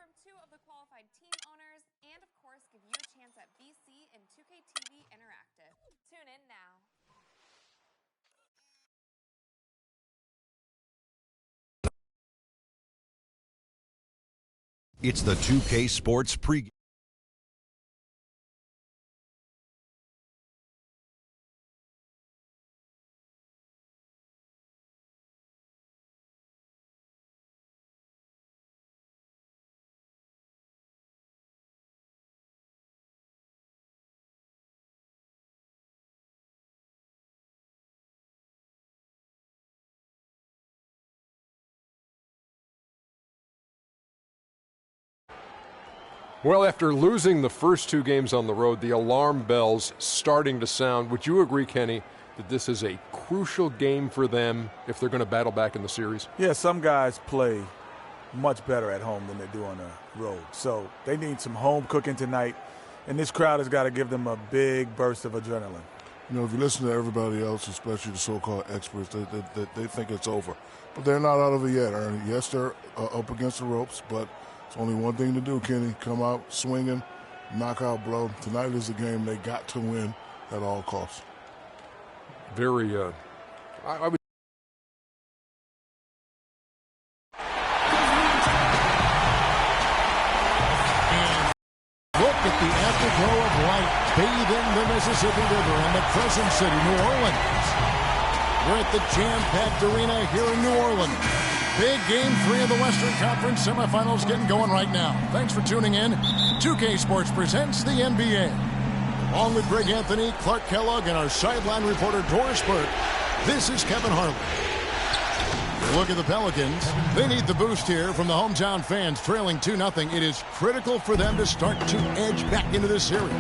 inform 2 of the qualified team owners, and of course give you a chance at BC and 2K TV Interactive. Tune in now. It's the 2K Sports pregame. Well, after losing the first 2 games on the road, the alarm bells starting to sound. Would you agree, Kenny, that this is a crucial game for them if they're going to battle back in the series? Yeah, some guys play much better at home than they do on the road. So they need some home cooking tonight, and this crowd has got to give them a big burst of adrenaline. You know, if you listen to everybody else, especially the so-called experts, they think it's over. But they're not out of it yet, Ernie. Yes, they're up against the ropes, but it's only one thing to do, Kenny. Come out swinging, knockout blow. Tonight is the game they got to win at all costs. Very, I would. Look at the afterglow of light bathing the Mississippi River in the Crescent City, New Orleans. We're at the jam-packed arena here in New Orleans. Big Game 3 of the Western Conference semifinals getting going right now. Thanks for tuning in. 2K Sports presents the NBA. Along with Greg Anthony, Clark Kellogg, and our sideline reporter Doris Burke, this is Kevin Harlan. Look at the Pelicans. They need the boost here from the hometown fans, trailing 2-0. It is critical for them to start to edge back into this series.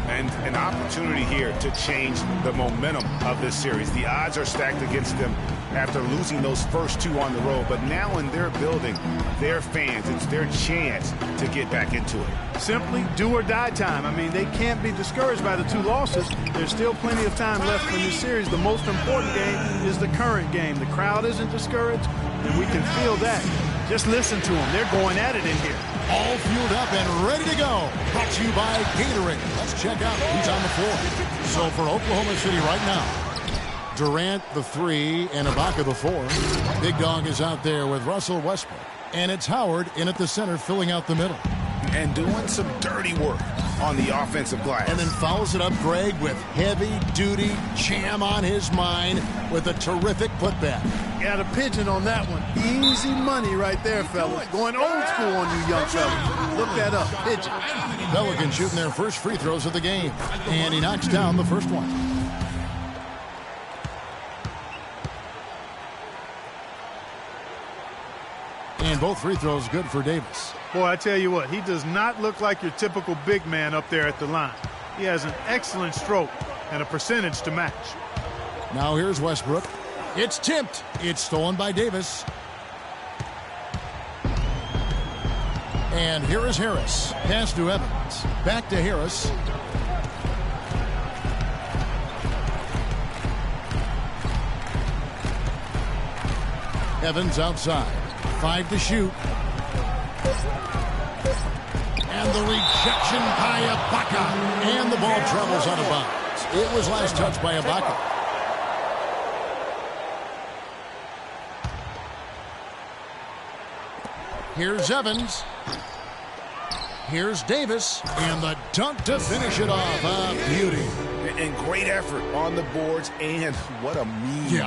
And an opportunity here to change the momentum of this series. The odds are stacked against them after losing those first 2 on the road. But now in their building, their fans, it's their chance to get back into it. Simply do or die time. I mean, they can't be discouraged by the 2 losses. There's still plenty of time left in this series. The most important game is the current game. The crowd isn't discouraged, and we can feel that. Just listen to them. They're going at it in here. All fueled up and ready to go. Brought to you by Gatorade. Let's check out who's on the floor. So for Oklahoma City right now, Durant the 3 and Ibaka the 4. Big Dog is out there with Russell Westbrook. And it's Howard in at the center filling out the middle. And doing some dirty work on the offensive glass. And then follows it up, Greg, with heavy-duty jam on his mind with a terrific putback. Got a pigeon on that one. Easy money right there, fellas. Going old school on you young fellas. Look that up. Pigeon. Pelicans shooting their first free throws of the game. And he knocks down the first one. And both free throws good for Davis. Boy, I tell you what, he does not look like your typical big man up there at the line. He has an excellent stroke and a percentage to match. Now here's Westbrook. It's tipped. It's stolen by Davis. And here is Harris. Pass to Evans. Back to Harris. Evans outside. 5 to shoot. And the rejection by Ibaka. And the ball travels out of bounds. It was last touched by Ibaka. Here's Evans. Here's Davis. And the dunk to finish it off. A beauty. And great effort on the boards. And what a mean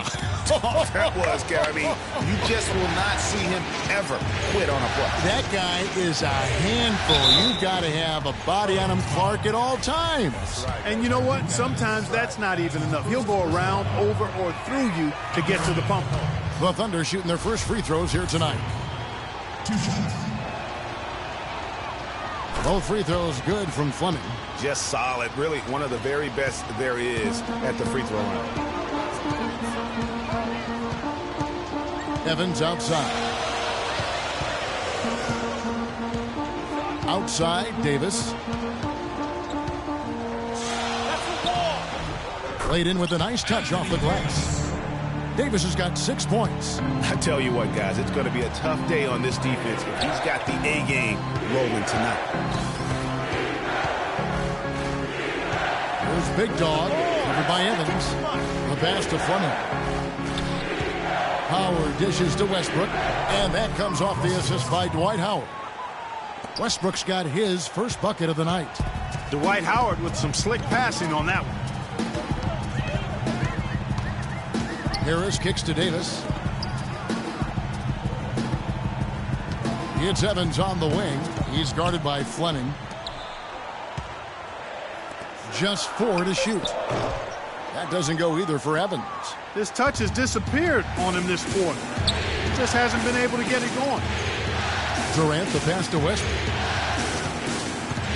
dunk that was, Gary. You just will not see him ever quit on a play. That guy is a handful. You've got to have a body on him, Clark, at all times. Right. And you know what? Sometimes that's not even enough. He'll go around, over, or through you to get to the pump. The Thunder shooting their first free throws here tonight. Both free throws good from Fleming. Just solid. Really one of the very best there is at the free throw line. Evans outside. Outside, Davis. Played in with a nice touch off the glass. Davis has got 6 points. I tell you what, guys, it's going to be a tough day on this defense if he's got the A game rolling tonight. Here's Big Dog, covered by Evans. The pass to Fleming. Howard dishes to Westbrook, and that comes off the assist by Dwight Howard. Westbrook's got his first bucket of the night. Dwight Howard with some slick passing on that one. Harris kicks to Davis. It's Evans on the wing. He's guarded by Fleming. Just 4 to shoot. That doesn't go either for Evans. His touch has disappeared on him this quarter. He just hasn't been able to get it going. Durant, the pass to Westbrook.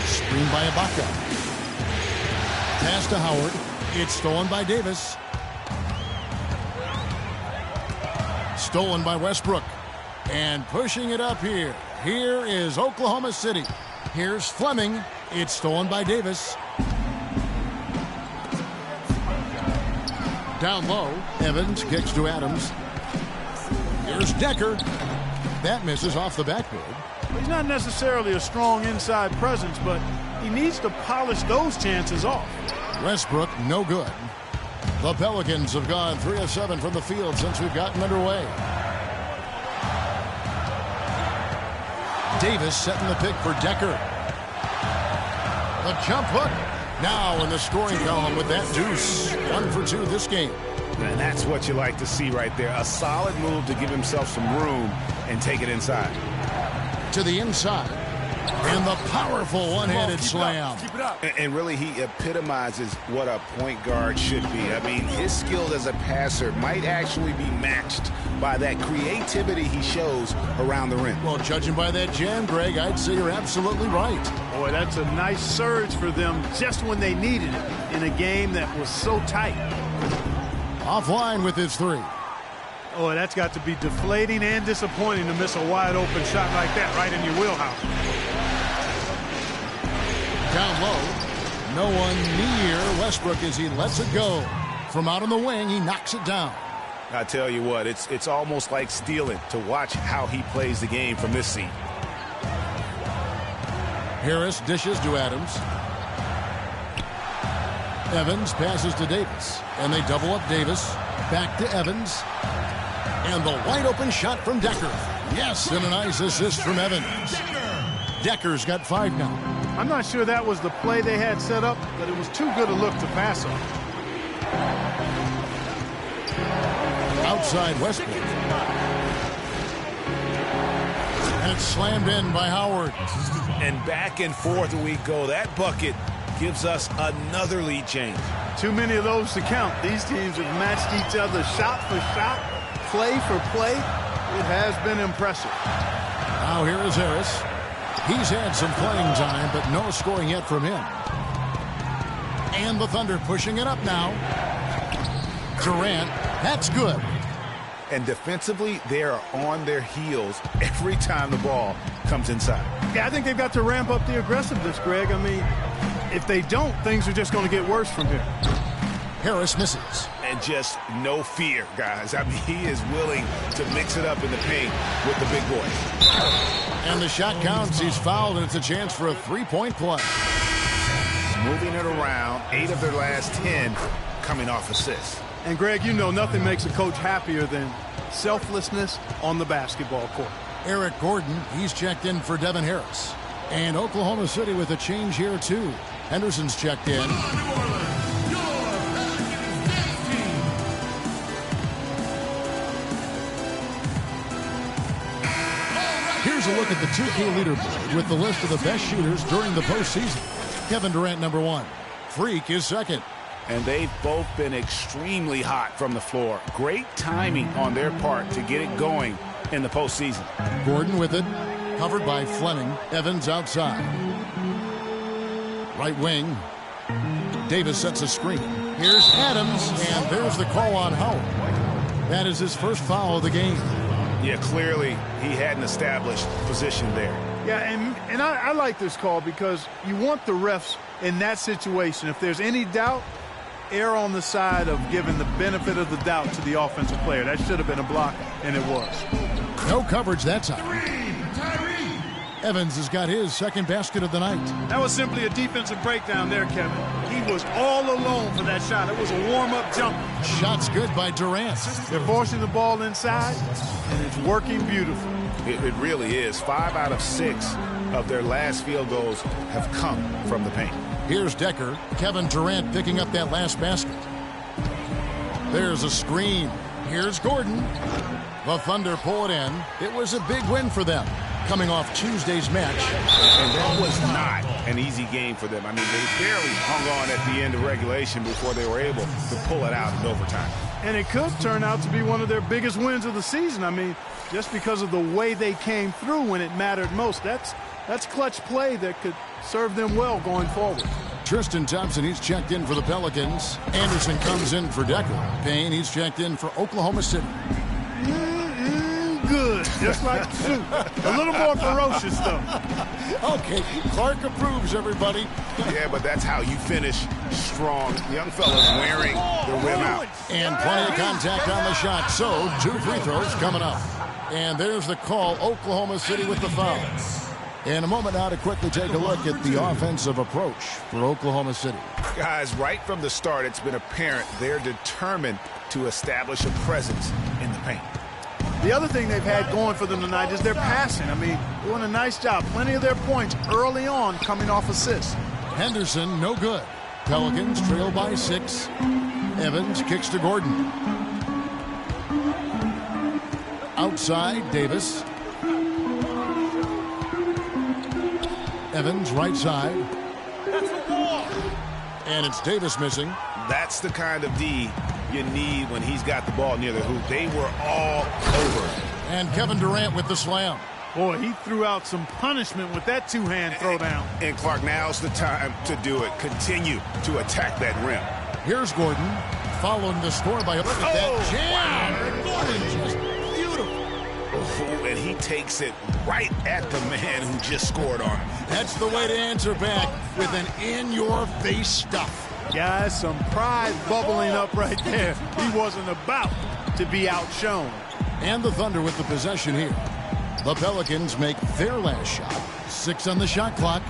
Screen by Ibaka. Pass to Howard. It's stolen by Davis. Stolen by Westbrook. And pushing it up here. Here is Oklahoma City. Here's Fleming. It's stolen by Davis. Down low. Evans kicks to Adams. Here's Decker. That misses off the backboard. He's not necessarily a strong inside presence, but he needs to polish those chances off. Westbrook, no good. The Pelicans have gone 3 of 7 from the field since we've gotten underway. Davis setting the pick for Decker. The jump hook. Now in the scoring column with that deuce. 1 for 2 this game. And that's what you like to see right there. A solid move to give himself some room and take it inside. To the inside. And the powerful one-handed slam. And really, he epitomizes what a point guard should be. I mean, his skill as a passer might actually be matched by that creativity he shows around the rim. Well, judging by that jam, Greg, I'd say you're absolutely right. Boy, that's a nice surge for them just when they needed it in a game that was so tight. Offline with his 3. Oh, that's got to be deflating and disappointing to miss a wide-open shot like that right in your wheelhouse. Down low. No one near Westbrook as he lets it go. From out on the wing, he knocks it down. I tell you what, it's almost like stealing to watch how he plays the game from this seat. Harris dishes to Adams. Evans passes to Davis. And they double up Davis. Back to Evans. And the wide open shot from Decker. Yes, and a nice assist from Evans. Decker's got 5 now. I'm not sure that was the play they had set up, but it was too good a look to pass on. Outside Westbrook. And it's slammed in by Howard. And back and forth we go. That bucket gives us another lead change. Too many of those to count. These teams have matched each other shot for shot, play for play. It has been impressive. Now here is Harris. He's had some playing time, but no scoring yet from him. And the Thunder pushing it up now. Durant, that's good. And defensively, they are on their heels every time the ball comes inside. Yeah, I think they've got to ramp up the aggressiveness, Greg. I mean, if they don't, things are just going to get worse from here. Harris misses. And just no fear, guys. I mean, he is willing to mix it up in the paint with the big boys. And the shot counts. He's fouled, and it's a chance for a 3-point play. Moving it around, 8 of their last 10 coming off assists. And, Greg, you know nothing makes a coach happier than selflessness on the basketball court. Eric Gordon, he's checked in for Devin Harris. And Oklahoma City with a change here, too. Henderson's checked in. Here's a look at the 2K leaderboard with the list of the best shooters during the postseason. Kevin Durant, number 1. Freak is second. And they've both been extremely hot from the floor. Great timing on their part to get it going in the postseason. Gordon with it. Covered by Fleming. Evans outside. Right wing. Davis sets a screen. Here's Adams, and there's the call on Howard. That is his first foul of the game. Yeah, clearly he had an established position there. Yeah, and I like this call because you want the refs in that situation. If there's any doubt, err on the side of giving the benefit of the doubt to the offensive player. That should have been a block, and it was. No coverage that time. Evans has got his second basket of the night. That was simply a defensive breakdown there, Kevin. He was all alone for that shot. It was a warm-up jumper. Shot's good by Durant. They're forcing the ball inside, and it's working beautifully. It really is. 5 out of 6 of their last field goals have come from the paint. Here's Decker. Kevin Durant picking up that last basket. There's a screen. Here's Gordon. The Thunder pull it in. It was a big win for them, coming off Tuesday's match. And that was not an easy game for them. I mean, they barely hung on at the end of regulation before they were able to pull it out in overtime. And it could turn out to be one of their biggest wins of the season. I mean, just because of the way they came through when it mattered most. That's clutch play that could serve them well going forward. Tristan Thompson, he's checked in for the Pelicans. Anderson comes in for Decker. Payne, he's checked in for Oklahoma City. Good, just like the soup. A little more ferocious, though. Okay, Clark approves, everybody. Yeah, but that's how you finish strong. Young fella's wearing the rim out. And plenty of contact on the shot, so 2 free throws coming up. And there's the call, Oklahoma City with the foul. In a moment now to quickly take a look at the offensive approach for Oklahoma City. Guys, right from the start, it's been apparent they're determined to establish a presence in the paint. The other thing they've had going for them tonight is their passing. I mean, doing a nice job. Plenty of their points early on coming off assists. Henderson, no good. Pelicans trail by 6. Evans kicks to Gordon. Outside, Davis. Evans, right side. And it's Davis missing. That's the kind of D you need when he's got the ball near the hoop. They were all over. And Kevin Durant with the slam. Boy, he threw out some punishment with that two-hand throwdown. And Clark, now's the time to do it. Continue to attack that rim. Here's Gordon, following the score by a look at that jam. Wow. Gordon just beautiful. Oh, and he takes it right at the man who just scored on him. That's the way to answer back with an in-your-face stuff. Guys, some pride bubbling up right there. He wasn't about to be outshone. And the Thunder with the possession here. The Pelicans make their last shot. 6 on the shot clock.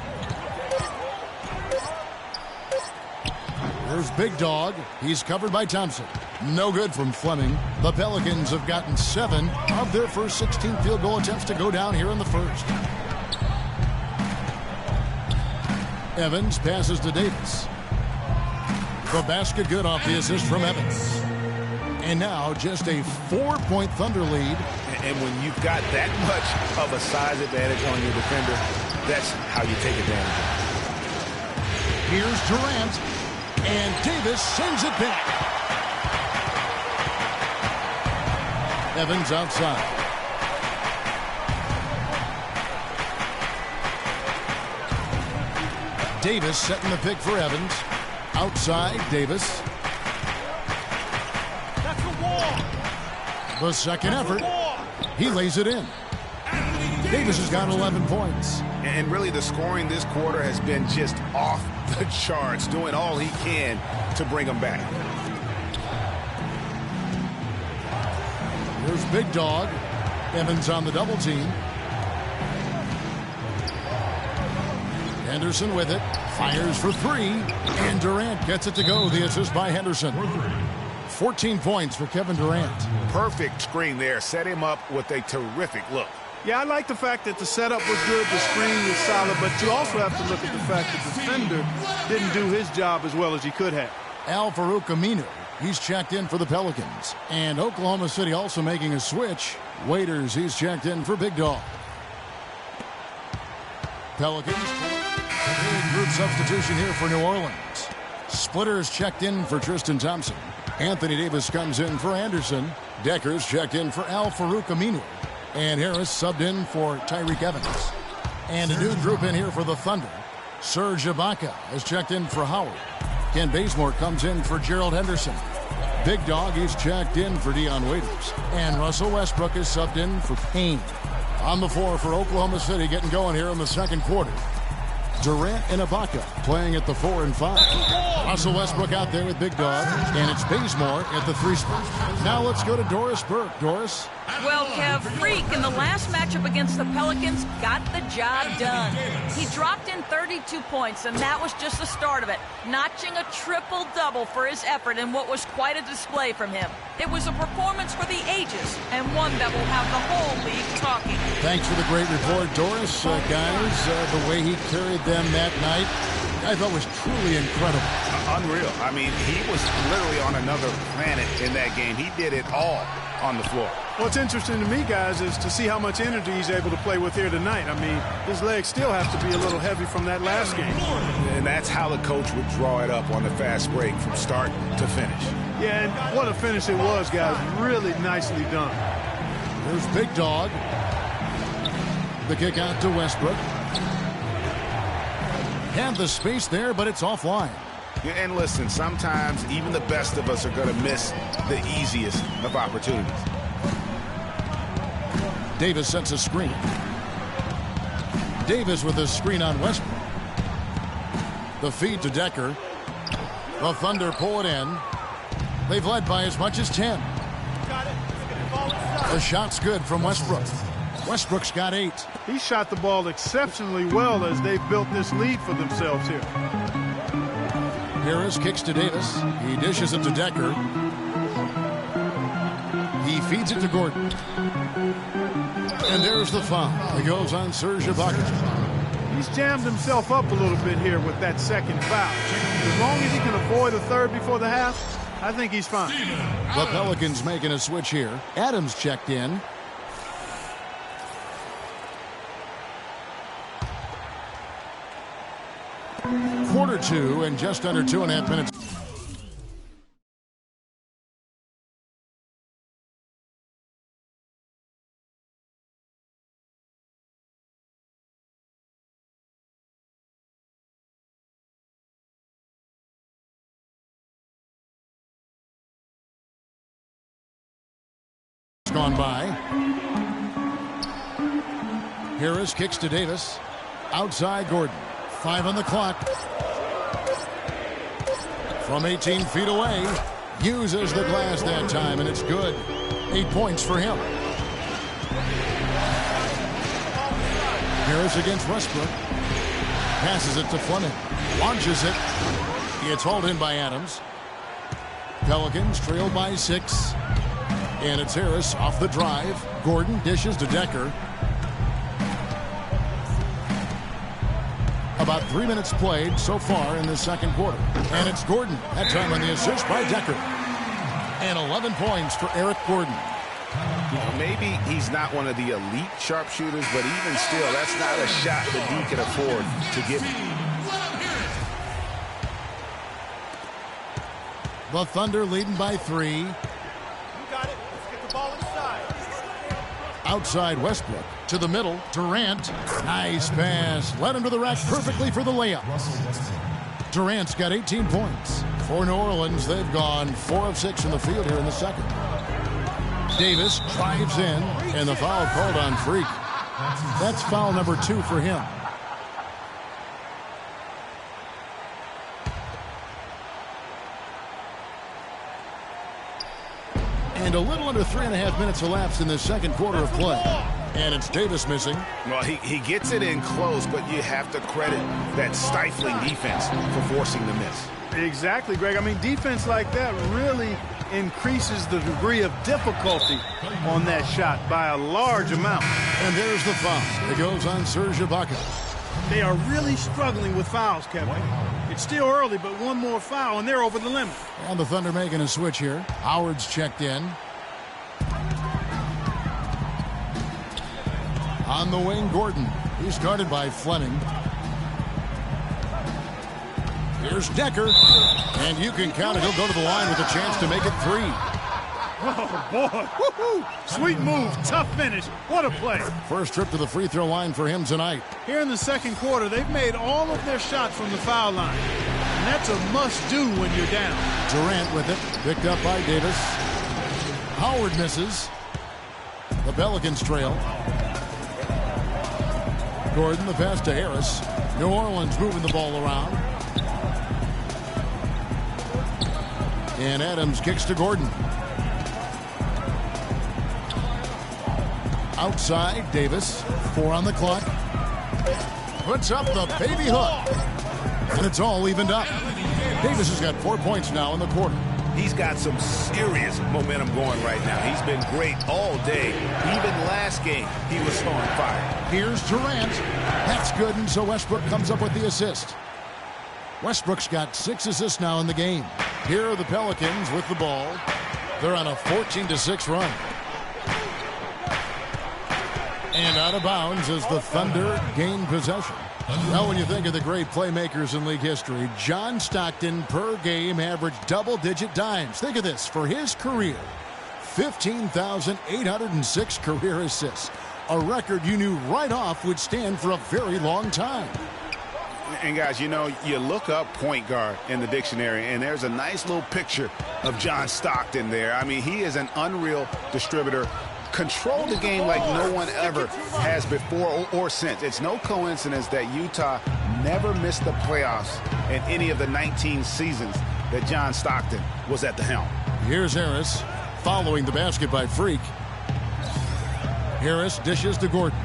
There's Big Dog. He's covered by Thompson. No good from Fleming. The Pelicans have gotten 7 of their first 16 field goal attempts to go down here in the first. Evans passes to Davis. The basket good off the assist from Evans. And now just a 4-point Thunder lead. And when you've got that much of a size advantage on your defender, that's how you take advantage of it. Here's Durant. And Davis sends it back. Evans outside. Davis setting the pick for Evans. Outside, Davis. That's the wall. The second effort. He lays it in. Davis has got 11 points. And really the scoring this quarter has been just off the charts, doing all he can to bring them back. Here's Big Dog. Evans on the double team. Henderson with it. Fires for 3. And Durant gets it to go. The assist by Henderson. 14 points for Kevin Durant. Perfect screen there. Set him up with a terrific look. Yeah, I like the fact that the setup was good, the screen was solid, but you also have to look at the fact that the defender didn't do his job as well as he could have. Al-Farouq Aminu, he's checked in for the Pelicans. And Oklahoma City also making a switch. Waiters, he's checked in for Big Dog. Pelicans, big group substitution here for New Orleans. Splitters checked in for Tristan Thompson. Anthony Davis comes in for Anderson. Decker's checked in for Al-Farouq Aminu. And Harris subbed in for Tyreek Evans. And a new group in here for the Thunder. Serge Ibaka has checked in for Howard. Ken Bazemore comes in for Gerald Henderson. Big Dog, he's checked in for Dion Waiters. And Russell Westbrook is subbed in for Payne. On the floor for Oklahoma City, getting going here in the second quarter. Durant and Ibaka playing at the 4 and 5. Russell Westbrook out there with Big Dog, and it's Bazemore at the 3 spot. Now let's go to Doris Burke. Doris? Well, Kev, Freak in the last matchup against the Pelicans got the job done. He dropped in 32 points, and that was just the start of it, notching a triple-double for his effort in what was quite a display from him. It was a performance for the ages, and one that will have the whole league talking. Thanks for the great report, Doris. Guys, the way he carried them that night, I thought was truly incredible. Unreal. I mean, he was literally on another planet in that game. He did it all on the floor. What's interesting to me, guys, is to see how much energy he's able to play with here tonight. I mean, his legs still have to be a little heavy from that last game. And that's how the coach would draw it up on the fast break from start to finish. Yeah, and what a finish it was, guys. Really nicely done. There's Big Dog. The kick out to Westbrook. Have the space there, but it's offline. Yeah, and listen, sometimes even the best of us are going to miss the easiest of opportunities. Davis sets a screen. Davis with a screen on Westbrook. The feed to Decker. The Thunder pull it in. They've led by as much as 10. The shot's good from Westbrook. Westbrook's got 8. He shot the ball exceptionally well as they've built this lead for themselves here. Harris kicks to Davis. He dishes it to Decker. He feeds it to Gordon. And there's the foul. It goes on Serge Ibaka. He's jammed himself up a little bit here with that second foul. As long as he can avoid a third before the half, I think he's fine. The Pelicans making a switch here. Adams checked in. Quarter 2 and just under 2.5 minutes. Gone by. Harris kicks to Davis. Outside Gordon. 5 on the clock. From 18 feet away. Uses the glass that time, and it's good. 8 points for him. Harris against Westbrook. Passes it to Fleming. Launches it. It's hauled in by Adams. Pelicans trail by 6. And it's Harris off the drive. Gordon dishes to Decker. About 3 minutes played so far in the second quarter. And it's Gordon. That time on the assist by Decker. And 11 points for Eric Gordon. Maybe he's not one of the elite sharpshooters, but even still, that's not a shot that he can afford to give him. The Thunder leading by 3. Outside Westbrook to the middle. Durant. Nice pass. Led him to the rack perfectly for the layup. Durant's got 18 points. For New Orleans, they've gone 4 of 6 from the field here in the second. Davis drives in, and the foul called on Freak. That's foul number 2 for him. And a little under 3.5 minutes elapsed in the second quarter of play. And it's Davis missing. Well, he gets it in close, but you have to credit that stifling defense for forcing the miss. Exactly, Greg. I mean, defense like that really increases the degree of difficulty on that shot by a large amount. And there's the foul. It goes on Serge Ibaka. They are really struggling with fouls, Kevin. It's still early, but one more foul, and they're over the limit. And the Thunder making a switch here. Howard's checked in. On the wing, Gordon. He's guarded by Fleming. Here's Decker. And you can count it. He'll go to the line with a chance to make it 3. Oh, boy. Woo-hoo. Sweet move. Tough finish. What a play. First trip to the free throw line for him tonight. Here in the second quarter, they've made all of their shots from the foul line. And that's a must-do when you're down. Durant with it. Picked up by Davis. Howard misses. The Pelicans trail. Gordon, the pass to Harris. New Orleans moving the ball around. And Adams kicks to Gordon. Outside, Davis. 4 on the clock. Puts up the baby hook. And it's all evened up. Davis has got 4 points now in the quarter. He's got some serious momentum going right now. He's been great all day. Even last game, he was on fire. Here's Durant. That's good, and so Westbrook comes up with the assist. Westbrook's got 6 assists now in the game. Here are the Pelicans with the ball. They're on a 14-6 run. And out of bounds as the Thunder gain possession. Now, when you think of the great playmakers in league history, John Stockton per game averaged double-digit dimes. Think of this. For his career, 15,806 career assists. A record you knew right off would stand for a very long time. And, guys, you know, you look up point guard in the dictionary, and there's a nice little picture of John Stockton there. I mean, he is an unreal distributor. Control the game like no one ever has before or since. It's no coincidence that Utah never missed the playoffs in any of the 19 seasons that John Stockton was at the helm. Here's Harris following the basket by Freak. Harris dishes to Gordon.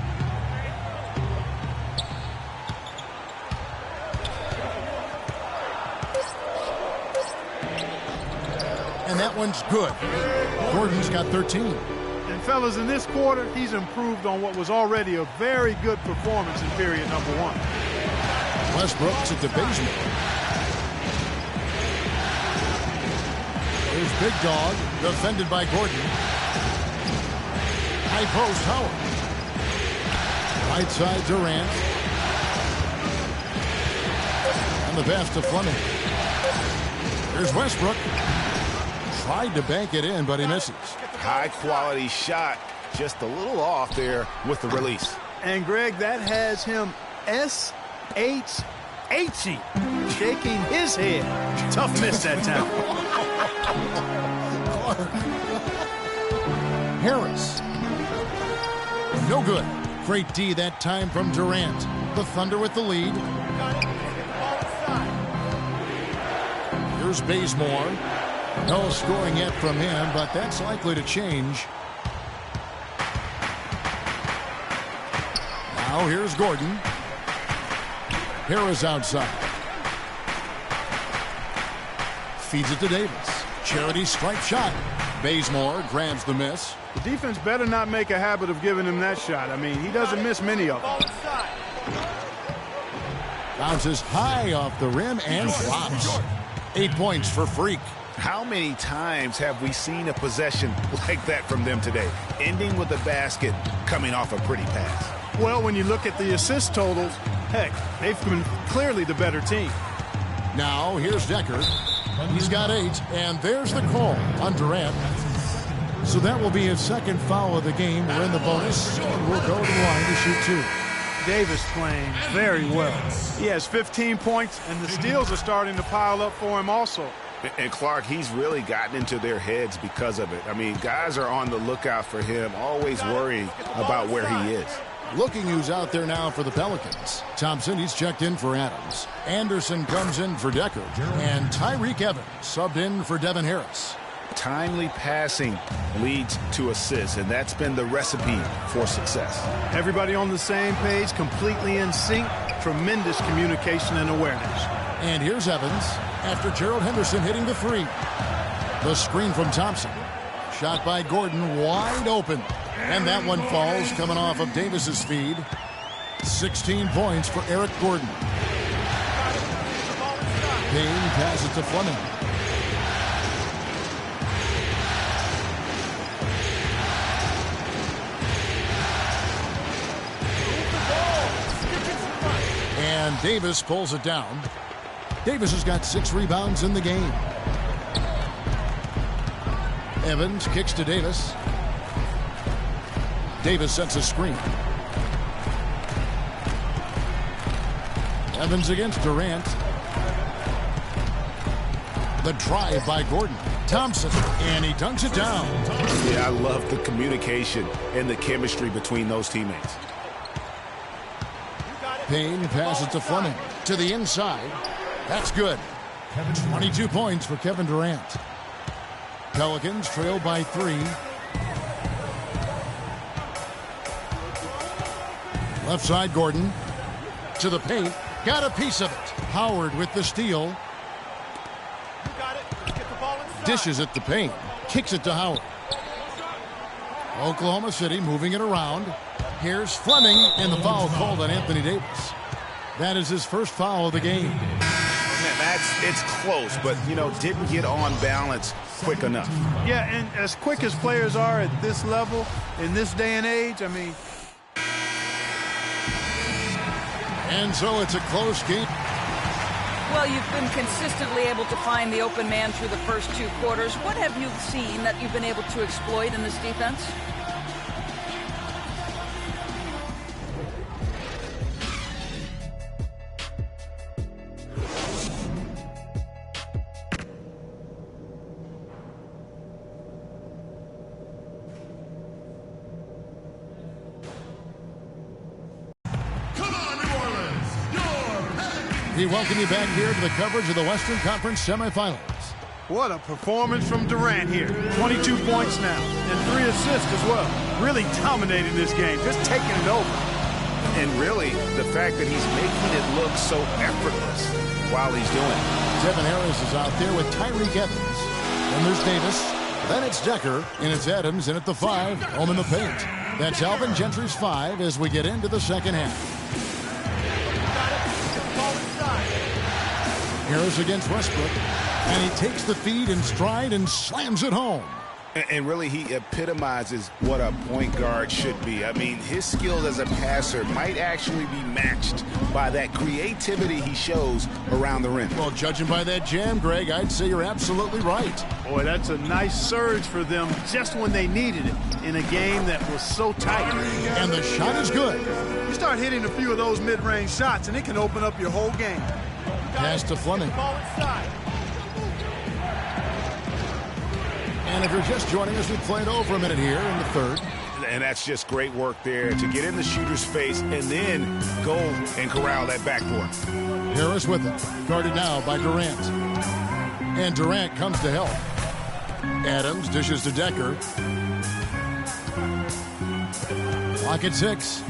And that one's good. Gordon's got 13. And fellas, in this quarter, he's improved on what was already a very good performance in period number 1. Westbrook to Bazemore. There's Big Dog, defended by Gordon. High post, Howard. Right side, Durant. And the pass to Fleming. Here's Westbrook. Tried to bank it in, but he misses. High-quality shot, just a little off there with the release. And, Greg, that has him S-H-H-E, shaking his head. Tough miss that time. Harris. No good. Great D that time from Durant. The Thunder with the lead. Here's Bazemore. No scoring yet from him, but that's likely to change. Now here's Gordon. Harris outside. Feeds it to Davis. Charity strike shot. Bazemore grabs the miss. The defense better not make a habit of giving him that shot. I mean, he doesn't miss many of them. Bounces high off the rim and drops. 8 points for Freak. How many times have we seen a possession like that from them today, ending with a basket coming off a pretty pass? Well, when you look at the assist totals, heck, they've been clearly the better team. Now, here's Decker. He's got 8, and there's the call on Durant. So that will be his second foul of the game. We're in the bonus, and we'll go to the line to shoot 2. Davis playing very well. He has 15 points, and the steals are starting to pile up for him also. And Clark, he's really gotten into their heads because of it. I mean, guys are on the lookout for him, always worrying about where he is. Looking who's out there now for the Pelicans. Thompson, he's checked in for Adams. Anderson comes in for Decker. And Tyreek Evans subbed in for Devin Harris. Timely passing leads to assists, and that's been the recipe for success. Everybody on the same page, completely in sync. Tremendous communication and awareness. And here's Evans after Gerald Henderson hitting the 3. The screen from Thompson. Shot by Gordon, wide open. And that one falls, coming off of Davis's feed. 16 points for Eric Gordon. Payne passes to Fleming. And Davis pulls it down. Davis has got 6 rebounds in the game. Evans kicks to Davis. Davis sets a screen. Evans against Durant. The drive by Gordon. Thompson, and he dunks it down. Yeah, I love the communication and the chemistry between those teammates. Payne passes to Fleming. To the inside. That's good. 22 points for Kevin Durant. Pelicans trail by 3. Left side, Gordon. To the paint. Got a piece of it. Howard with the steal. You got it. Get the ball inside. Dishes it to Payne. Kicks it to Howard. Oklahoma City moving it around. Here's Fleming, and the foul called on Anthony Davis. That is his first foul of the game. Man, it's close, but, didn't get on balance quick enough. Yeah, and as quick as players are at this level, in this day and age, I mean. And so it's a close game. Well, you've been consistently able to find the open man through the first 2 quarters. What have you seen that you've been able to exploit in this defense? We welcome you back here to the coverage of the Western Conference semifinals. What a performance from Durant here. 22 points now and 3 assists as well. Really dominating this game, just taking it over. And really, the fact that he's making it look so effortless while he's doing it. Devin Harris is out there with Tyreek Evans. Then there's Davis. Then it's Decker. And it's Adams in at the 5. Home in the paint. That's Alvin Gentry's 5 as we get into the second half. Harris against Westbrook, and he takes the feed in stride and slams it home. And really, he epitomizes what a point guard should be. I mean, his skills as a passer might actually be matched by that creativity he shows around the rim. Well, judging by that jam, Greg, I'd say you're absolutely right. Boy, that's a nice surge for them just when they needed it in a game that was so tight. And the shot is good. You start hitting a few of those mid-range shots, and it can open up your whole game. Pass to Fleming. And if you're just joining us, we've played over a minute here in the third. And that's just great work there to get in the shooter's face and then go and corral that backboard. Harris with it. Guarded now by Durant. And Durant comes to help. Adams dishes to Decker. Clock at 6.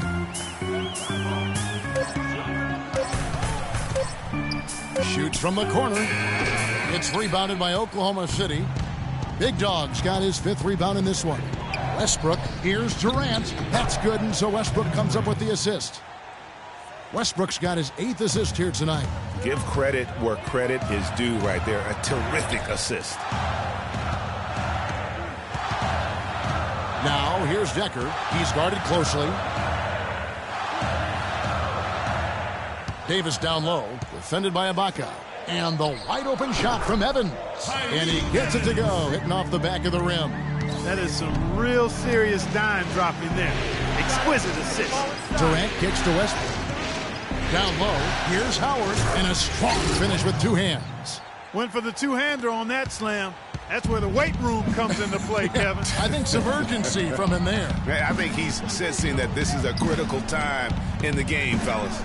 Shoots from the corner. It's rebounded by Oklahoma City. Big Dog's got his 5th rebound in this one. Westbrook, here's Durant. That's good, and so Westbrook comes up with the assist. Westbrook's got his 8th assist here tonight. Give credit where credit is due right there. A terrific assist. Now, here's Decker. He's guarded closely. Davis down low, defended by Ibaka. And the wide open shot from Evans. And he gets it to go, hitting off the back of the rim. That is some real serious dime dropping there. Exquisite assist. Durant kicks to Westbrook. Down low, here's Howard. And a strong finish with 2 hands. Went for the two-hander on that slam. That's where the weight room comes into play, Kevin. I think some urgency from him there. I think he's sensing that this is a critical time in the game, fellas.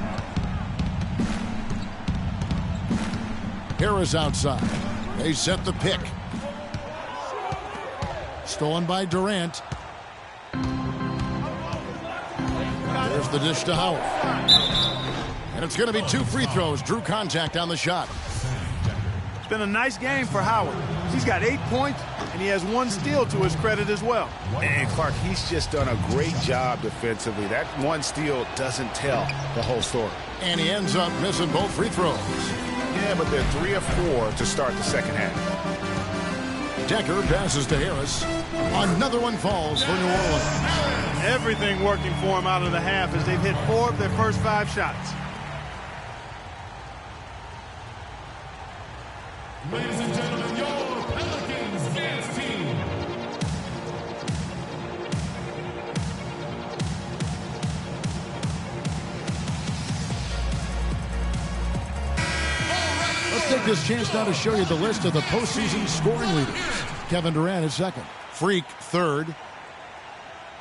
Harris outside. They set the pick. Stolen by Durant. There's the dish to Howard. And it's going to be 2 free throws. Drew contact on the shot. It's been a nice game for Howard. He's got 8 points, and he has 1 steal to his credit as well. And Clark, he's just done a great job defensively. That 1 steal doesn't tell the whole story. And he ends up missing both free throws. Yeah, but they're 3 of 4 to start the second half. Decker passes to Harris. Another one falls for New Orleans. Everything working for him out of the half as they've hit 4 of their first 5 shots. Ladies and gentlemen, your Pelicans dance team. Let's take this chance now to show you the list of the postseason scoring leaders. Kevin Durant is 2nd. Freak 3rd.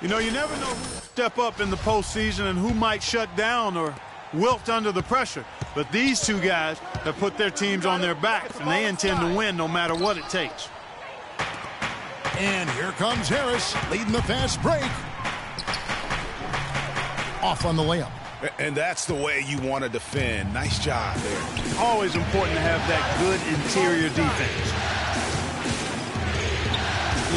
You know, you never know who will step up in the postseason and who might shut down or wilt under the pressure. But these two guys have put their teams on their backs, and they intend to win no matter what it takes. And here comes Harris, leading the fast break. Off on the layup. And that's the way you want to defend. Nice job there. Always important to have that good interior defense.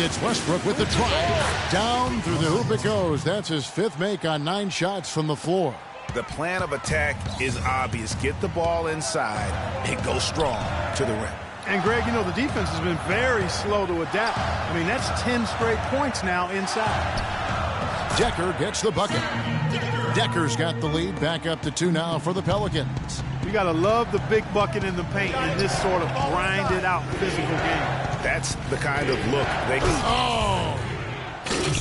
It's Westbrook with the drive. Down through the hoop it goes. That's his 5th make on 9 shots from the floor. The plan of attack is obvious. Get the ball inside and go strong to the rim. And, Greg, you know, the defense has been very slow to adapt. I mean, that's 10 straight points now inside. Decker gets the bucket. Decker's got the lead. Back up to 2 now for the Pelicans. You got to love the big bucket in the paint in this sort of grinded-out physical game. That's the kind of look they can. Oh!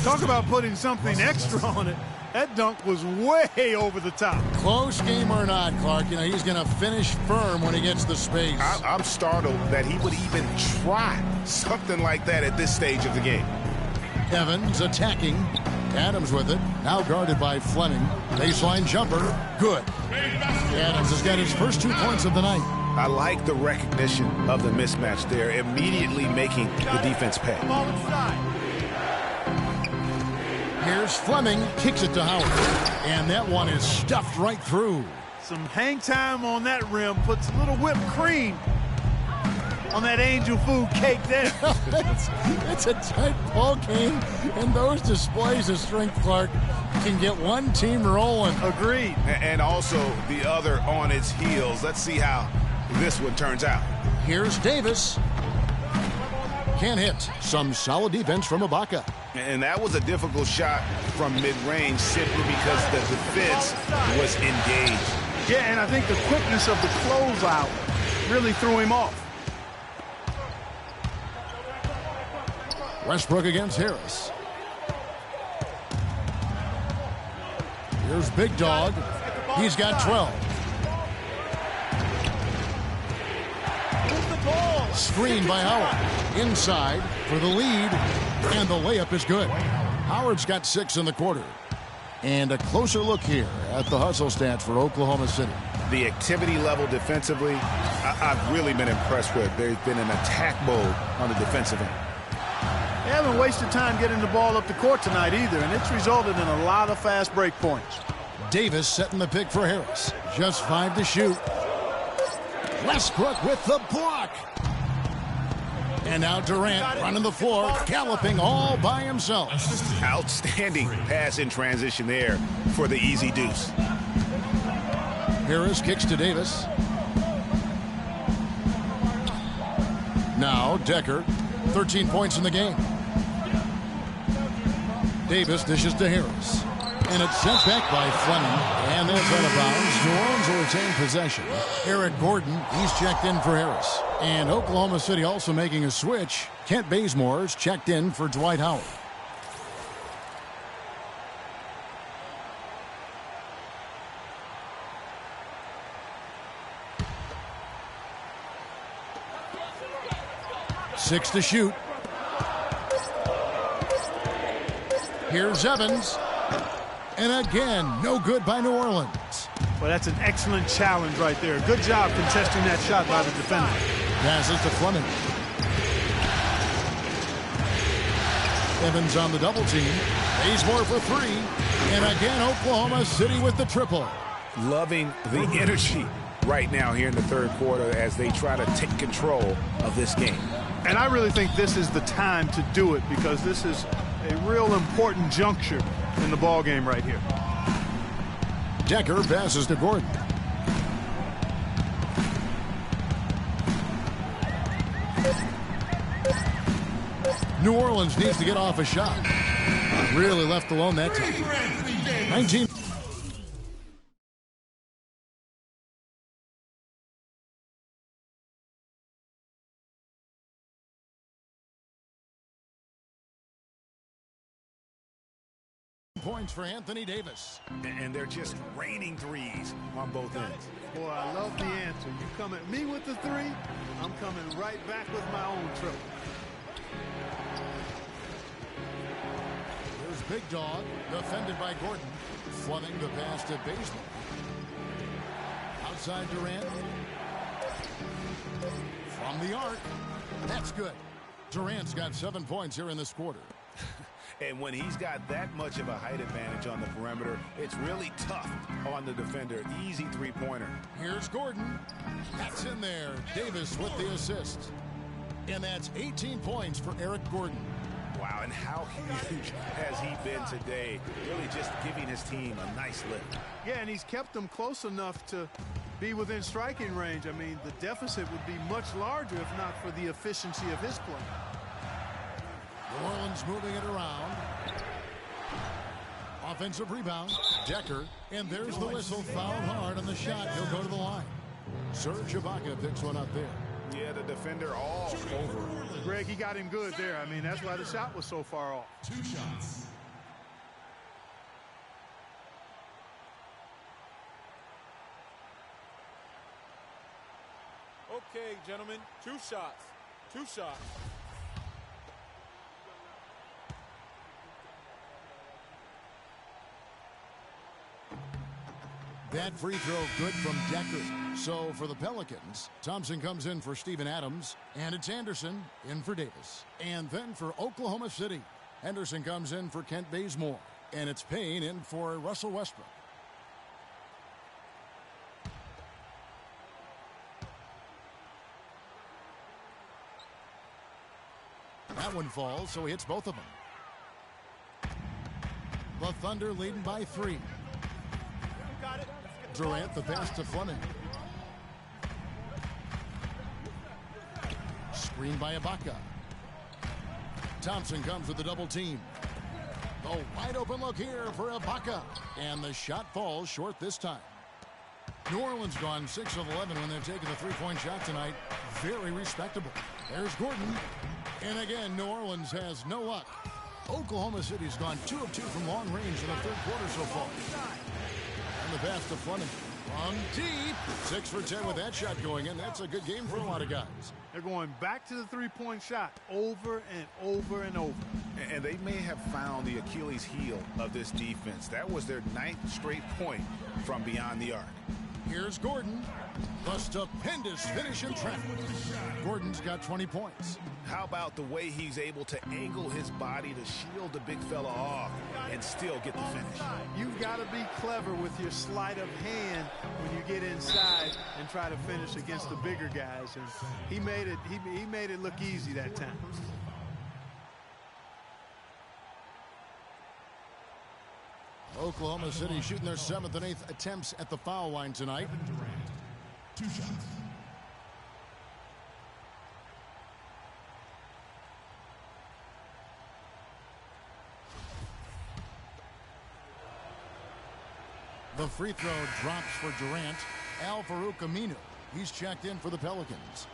Talk about putting something extra on it. That dunk was way over the top. Close game or not, Clark, you know, he's going to finish firm when he gets the space. I'm startled that he would even try something like that at this stage of the game. Evans attacking. Adams with it. Now guarded by Fleming. Baseline jumper. Good. Adams has got his first 2 points of the night. I like the recognition of the mismatch there, immediately making the defense pay. Here's Fleming, kicks it to Howard. And that one is stuffed right through. Some hang time on that rim puts a little whipped cream on that angel food cake there. it's a tight ball game, and those displays of strength, Clark, can get one team rolling. Agreed. And also the other on its heels. Let's see how this one turns out. Here's Davis. Can't hit. Some solid defense from Ibaka. And that was a difficult shot from mid-range simply because the defense was engaged. Yeah, and I think the quickness of the closeout really threw him off. Westbrook against Harris. Here's Big Dog. He's got 12. Screen by Howard. Inside for the lead. And the layup is good. Howard's got 6 in the quarter. And a closer look here at the hustle stats for Oklahoma City. The activity level defensively, I've really been impressed with. There's been an attack mode on the defensive end. They haven't wasted time getting the ball up the court tonight either, and it's resulted in a lot of fast break points. Davis setting the pick for Harris. Just 5 to shoot. Westbrook with the block. And now Durant running the floor, galloping all by himself. Outstanding pass in transition there for the easy deuce. Harris kicks to Davis. Now Decker, 13 points in the game. Davis dishes to Harris. And it's sent back by Fleming. And that's out of bounds. New Orleans will retain possession. Eric Gordon, he's checked in for Harris. And Oklahoma City also making a switch. Kent Bazemore's checked in for Dwight Howard. Six to shoot. Here's Evans. And again, no good by New Orleans. Well, that's an excellent challenge right there. Good job contesting that shot by the defender. Passes to Fleming. Evans on the double team. Bazemore for 3. And again, Oklahoma City with the triple. Loving the energy right now here in the third quarter as they try to take control of this game. And I really think this is the time to do it because this is a real important juncture in the ball game right here. Decker passes to Gordon. New Orleans needs to get off a shot. Really left alone that time. 19. Points for Anthony Davis. And they're just raining threes on both ends. Boy, I love the answer. You come at me with the 3, I'm coming right back with my own triple. Here's Big Dog, defended by Gordon. Fleming the pass to Bazemore. side, Durant. From the arc. That's good. Durant's got 7 points here in this quarter. And when he's got that much of a height advantage on the perimeter, it's really tough on the defender. Easy three-pointer. Here's Gordon. That's in there. Davis with the assist. And that's 18 points for Eric Gordon. Wow, and how huge has he been today? Really just giving his team a nice lift. Yeah, and he's kept them close enough to be within striking range. I mean, the deficit would be much larger if not for the efficiency of his play. New Orleans moving it around. Offensive rebound. Decker. And there's the whistle. Fouled hard on the shot. He'll go to the line. Serge Ibaka picks one up there. Yeah, the defender all over. Greg, he got him good there. I mean, that's why the shot was so far off. 2 shots. Okay, gentlemen, 2 shots. 2 shots. That free throw good from Decker. So for the Pelicans, Thompson comes in for Steven Adams, and it's Anderson in for Davis. And then for Oklahoma City, Henderson comes in for Kent Bazemore, and it's Payne in for Russell Westbrook. That one falls, so he hits both of them. The Thunder leading by 3. Durant, the pass to Fleming. Screen by Ibaka. Thompson comes with the double team. The wide open look here for Ibaka. And the shot falls short this time. New Orleans gone 6 of 11 when they're taking the three-point shot tonight. Very respectable. There's Gordon. And again, New Orleans has no luck. Oklahoma City's gone 2 of 2 from long range in the third quarter so far. And the pass to Fleming. From deep. 6 for 10 with that shot going in. That's a good game for a lot of guys. They're going back to the three-point shot over and over and over. And they may have found the Achilles heel of this defense. That was their 9th straight point from beyond the arc. Here's Gordon. The stupendous finish in traffic. Gordon's got 20 points. How about the way he's able to angle his body to shield the big fella off and still get the finish? You've got to be clever with your sleight of hand when you get inside and try to finish against the bigger guys. And he made it look easy that time. Oklahoma City shooting their 7th and 8th attempts at the foul line tonight. 2 shots. The free throw drops for Durant. Al-Farouq Aminu. He's checked in for the Pelicans.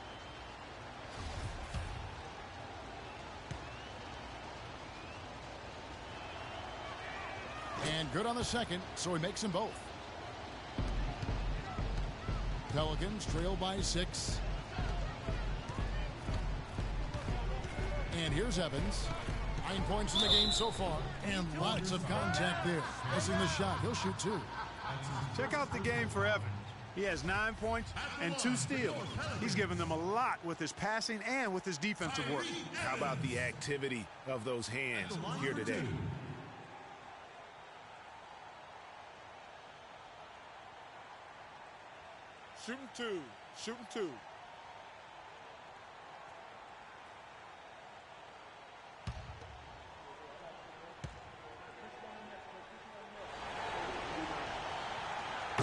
And good on the second, so he makes them both. Pelicans trail by 6. And here's Evans. 9 points in the game so far. And lots of contact there. Missing the shot. He'll shoot 2. Check out the game for Evans. He has 9 points and 2 steals. He's given them a lot with his passing and with his defensive work. How about the activity of those hands here today? Shooting 2. Shooting 2.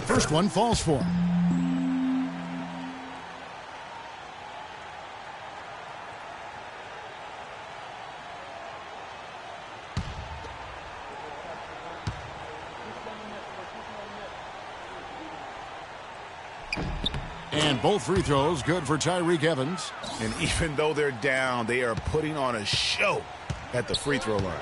First one falls for him. And both free throws good for Tyreke Evans. And even though they're down, they are putting on a show at the free throw line.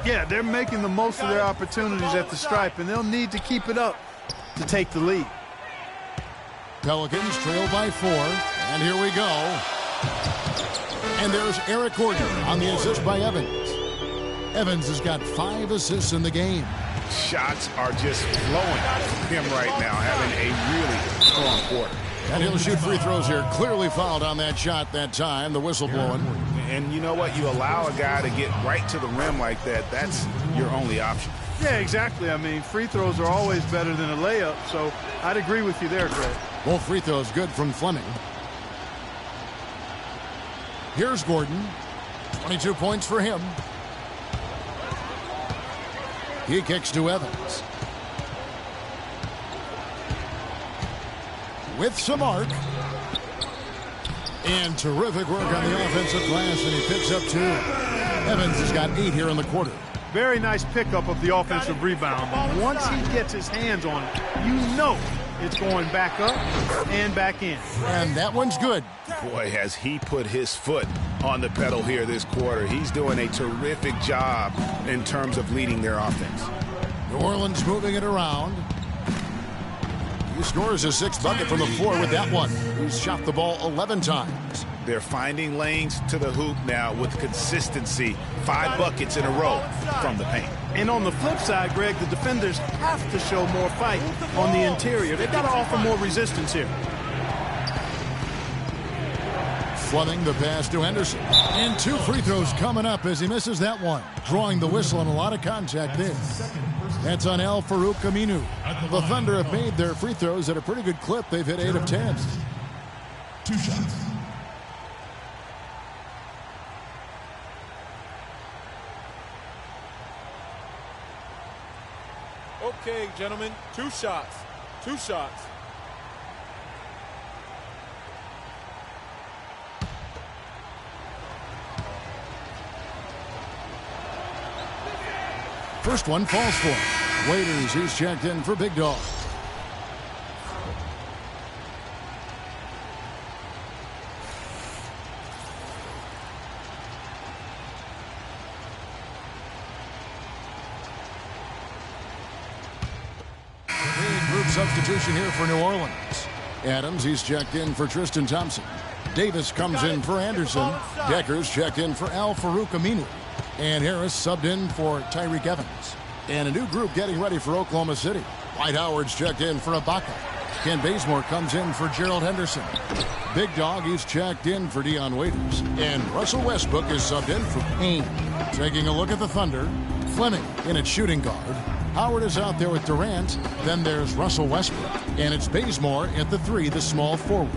Yeah, they're making the most of their opportunities at the stripe, and they'll need to keep it up to take the lead. Pelicans trail by 4, and here we go. And there's Eric Gordon on the assist by Evans. Evans has got 5 assists in the game. Shots are just flowing from him right now, having a really strong quarter. And he'll shoot free throws here. Clearly fouled on that shot that time. The whistle blowing. And you know what? You allow a guy to get right to the rim like that. That's your only option. Yeah, exactly. I mean, free throws are always better than a layup, so I'd agree with you there, Greg. Both free throws good from Fleming. Here's Gordon. 22 points for him. He kicks to Evans. With some arc. And terrific work on the offensive glass, and he picks up 2. Evans has got 8 here in the quarter. Very nice pickup of the offensive rebound. Once he gets his hands on it, you know it's going back up and back in. And that one's good. Boy, has he put his foot on the pedal here this quarter. He's doing a terrific job in terms of leading their offense. New Orleans moving it around. He scores his 6th bucket from the floor with that one. He's shot the ball 11 times. They're finding lanes to the hoop now with consistency. 5 buckets in a row from the paint. And on the flip side, Greg, the defenders have to show more fight on the interior. They've got to offer more resistance here. Fleming the pass to Henderson. And 2 free throws coming up as he misses that one. Drawing the whistle and a lot of contact there. That's on Al-Farouq Aminu. The Thunder have made their free throws at a pretty good clip. They've hit 8 of 10. 2 shots. Okay, gentlemen, 2 shots. 2 shots. First one falls for him. Waiters, he's checked in for Big Dog. Group substitution here for New Orleans. Adams, he's checked in for Tristan Thompson. Davis comes in for Anderson. Decker's checked in for Al-Farouq Aminu. And Harris subbed in for Tyreek Evans. And a new group getting ready for Oklahoma City. White Howard's checked in for Ibaka. Ken Bazemore comes in for Gerald Henderson. Big Dog, he's checked in for Dion Waiters. And Russell Westbrook is subbed in for Payne. Taking a look at the Thunder, Fleming in at shooting guard. Howard is out there with Durant. Then there's Russell Westbrook. And it's Bazemore at the 3, the small forward.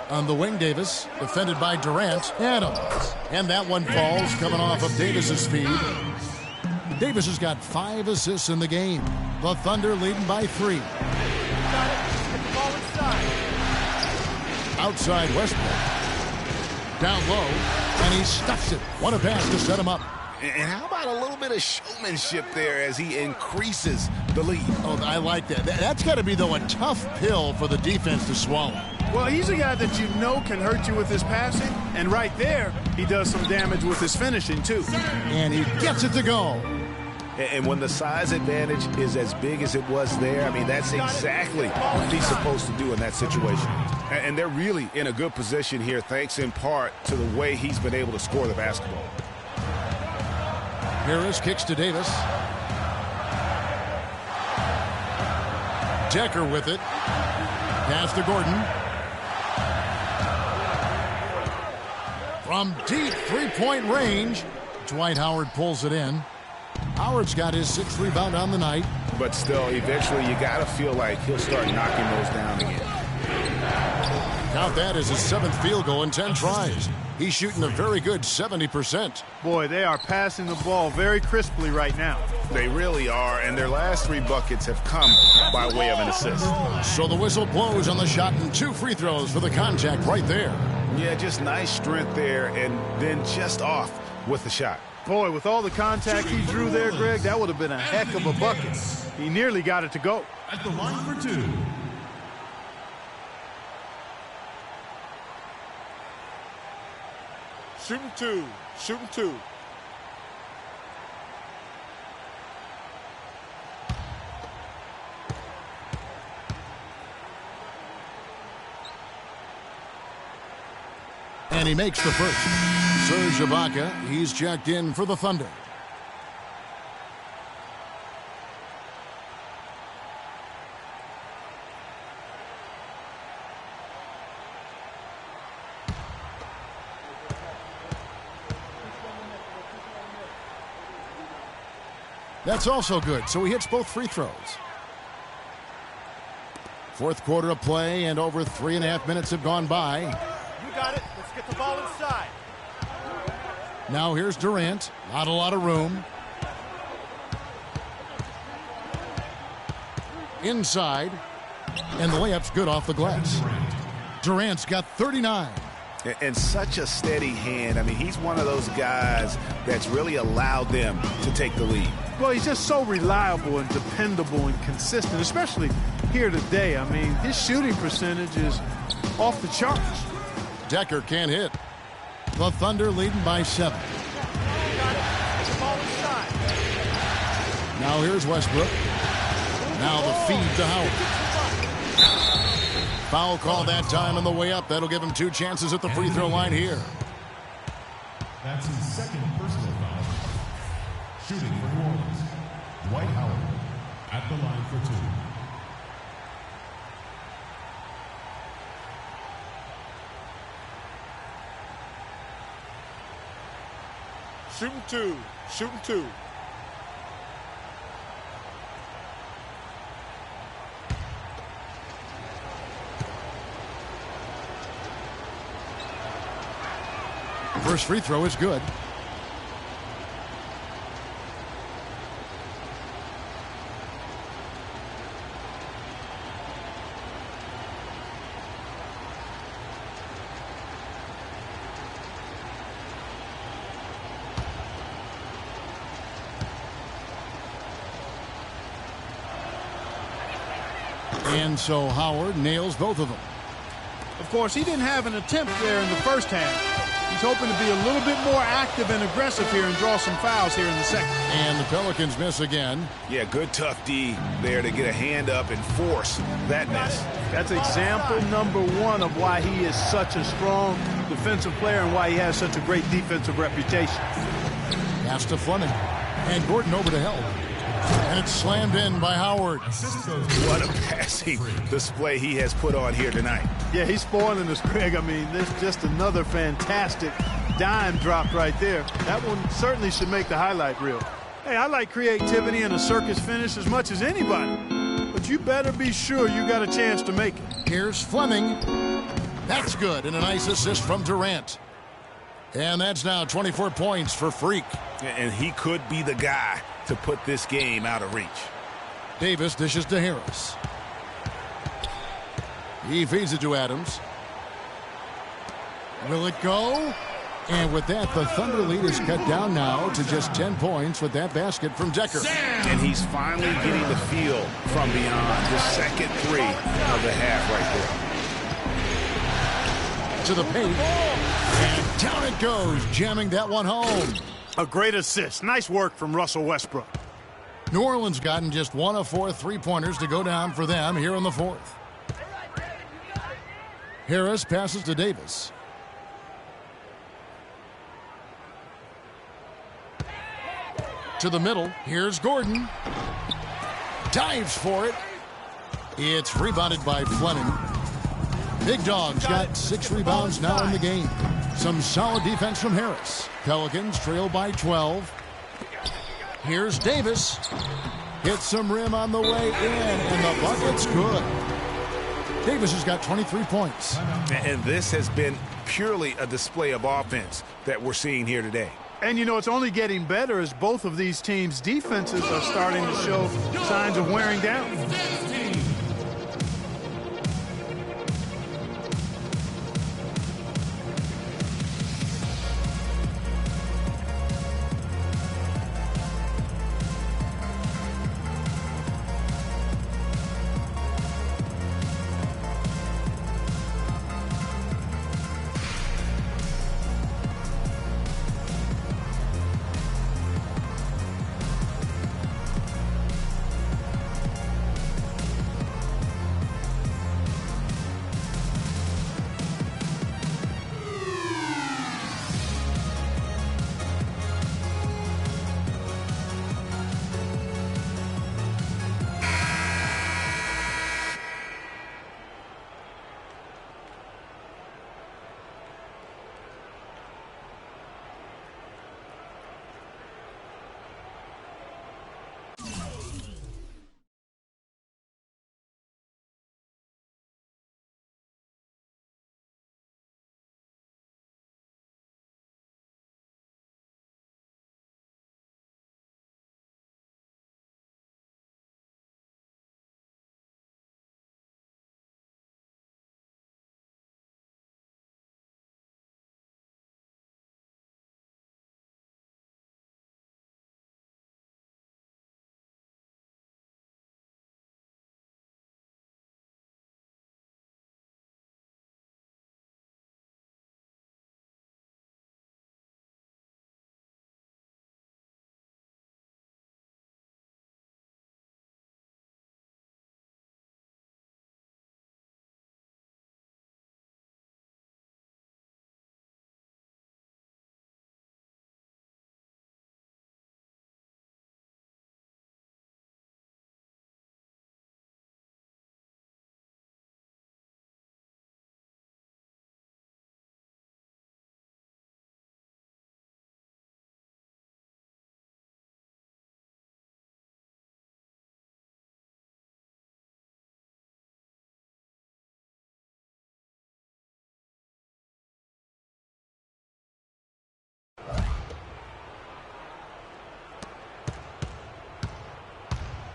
On the wing, Davis, defended by Durant. Adams. And that one falls, coming off of Davis's feed. Davis has got 5 assists in the game. The Thunder leading by 3. Outside Westbrook. Down low, and he stuffs it. What a pass to set him up. And how about a little bit of showmanship there as he increases the lead? Oh, I like that. That's got to be, though, a tough pill for the defense to swallow. Well, he's a guy that you know can hurt you with his passing, and right there, he does some damage with his finishing, too. And he gets it to go. And when the size advantage is as big as it was there, I mean, that's exactly what he's supposed to do in that situation. And they're really in a good position here, thanks in part to the way he's been able to score the basketball. Harris kicks to Davis. Decker with it. Pass to Gordon. From deep three-point range, Dwight Howard pulls it in. Howard's got his 6th rebound on the night. But still, eventually you got to feel like he'll start knocking those down again. Count that as his 7th field goal in 10 tries. He's shooting a very good 70%. Boy, they are passing the ball very crisply right now. They really are, and their last 3 buckets have come by way of an assist. So the whistle blows on the shot and 2 free throws for the contact right there. Yeah, just nice strength there, and then just off with the shot. Boy, with all the contact he drew there, Greg, that would have been a heck of a bucket. He nearly got it to go. At the line for 2. Shooting two. Shooting two. And he makes the first. Serge Ibaka, he's checked in for the Thunder. That's also good, so he hits both free throws. Fourth quarter of play, and over 3.5 minutes have gone by. You got it. Let's get the ball inside. Now here's Durant. Not a lot of room. Inside. And the layup's good off the glass. Durant's got 39. And such a steady hand. I mean, he's one of those guys that's really allowed them to take the lead. Well, he's just so reliable and dependable and consistent, especially here today. I mean, his shooting percentage is off the charts. Decker can't hit. The Thunder leading by 7. Now here's Westbrook. Now the feed to Howard. Foul call that time on the way up. That'll give him 2 chances at the free throw line here. That's his second personal foul. Shooting for New Orleans, Dwight Howard at the line for 2. Shooting two. Shooting two. First free throw is good. And so Howard nails both of them. Of course, he didn't have an attempt there in the first half. He's hoping to be a little bit more active and aggressive here and draw some fouls here in the second. And the Pelicans miss again. Yeah, good tough D there to get a hand up and force that miss. That's example number 1 of why he is such a strong defensive player and why he has such a great defensive reputation. Pass to Fleming. And Gordon over to help. And it's slammed in by Howard. What a passing display he has put on here tonight. Yeah, he's spoiling us, Craig. I mean, there's just another fantastic dime drop right there. That one certainly should make the highlight reel. Hey, I like creativity and a circus finish as much as anybody. But you better be sure you got a chance to make it. Here's Fleming. That's good, and a nice assist from Durant. And that's now 24 points for Freak. And he could be the guy to put this game out of reach. Davis dishes to Harris. He feeds it to Adams. Will it go? And with that, the Thunder lead is cut down now to just 10 points with that basket from Decker. And he's finally getting the feel from beyond the second 3 of the half right there. To the paint. And down it goes, jamming that one home. A great assist. Nice work from Russell Westbrook. New Orleans gotten just 1 of 4 3-pointers to go down for them here in the fourth. Harris passes to Davis. To the middle. Here's Gordon. Dives for it. It's rebounded by Fleming. Big Dog's got 6 rebounds now in the game. Some solid defense from Harris. Pelicans trail by 12. Here's Davis. Hits some rim on the way in, and the bucket's good. Davis has got 23 points. And this has been purely a display of offense that we're seeing here today. And, you know, it's only getting better as both of these teams' defenses are starting to show signs of wearing down.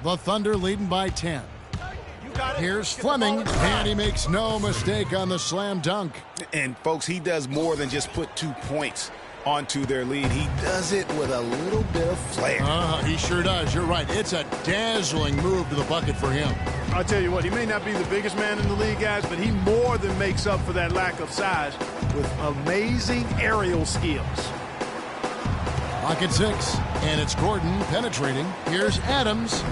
The Thunder leading by 10. Here's Fleming, and he makes no mistake on the slam dunk. And, folks, he does more than just put 2 points onto their lead. He does it with a little bit of flair. He sure does. You're right. It's a dazzling move to the bucket for him. I'll tell you what, he may not be the biggest man in the league, guys, but he more than makes up for that lack of size with amazing aerial skills. Clock at 6, and it's Gordon penetrating. Here's Adams.